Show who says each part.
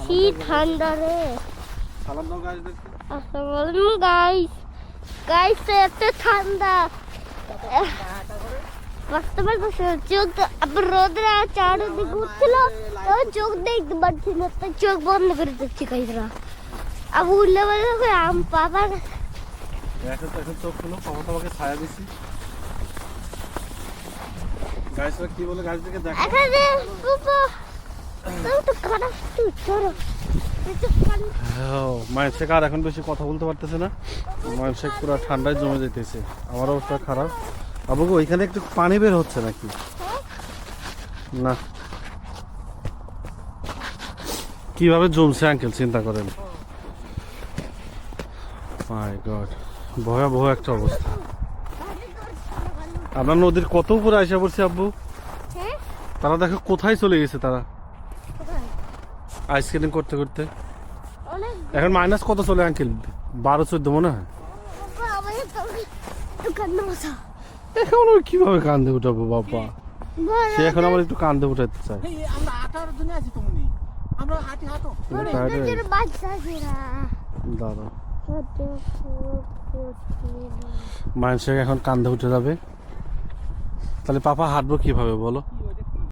Speaker 1: কি ঠান্ডা রে।
Speaker 2: সালাম দাও গাইস দেখতে।
Speaker 1: আসসালামু আলাইকুম গাইস। গাইস এত ঠান্ডা। বাস্তবে চোখ রোদরা চারদিকে উঠছিল, তো চোখ দেখতে পাচ্ছি না, তো চোখ বন্ধ করে দিচ্ছি গাইসরা। আবু উল্লে বলে আম পাপা
Speaker 2: এখন চোখ খুলো, পাপা তোমাকে ছায়া দিছি। গাইসরা কি বলে গাইস দিকে দেখো।
Speaker 1: এখানে পাপা তো খারাপ তো চলো।
Speaker 2: মায়ের শেখ আর এখন বেশি কথা বলতে পারতেছে না। মায়ের শেখ পুরো ঠান্ডায় জমে যেতেছে। আমার অবস্থা খারাপ। আবু গো এখানে একটু পানি বের হচ্ছে নাকি? না, কিভাবে জমছে আঙ্কেল চিন্তা করেন। মাই গড, ভয়াবহ একটা অবস্থা। আমরা নদীর কত উপরে আইসা পড়ছি আব্বু। তারা দেখো কোথায় চলে গেছে তারা আইসক্রিম করতে করতে। এখন মাইনাস কত চলে আঙ্কেল? 12-14 মনে হয়। এখন ওর কিভাবে কান্দে উঠাবো বাবা? সে এখন আমার একটু কান্দে উঠাতে চায়।
Speaker 3: আমরা হাঁটার জন্য আছি তো মনি, আমরা হাঁটি হাঁটো।
Speaker 2: দাঁড়া, মানুষ এখন কান্দে উঠে যাবে, তাহলে পাপা হাঁটবো কিভাবে বলো?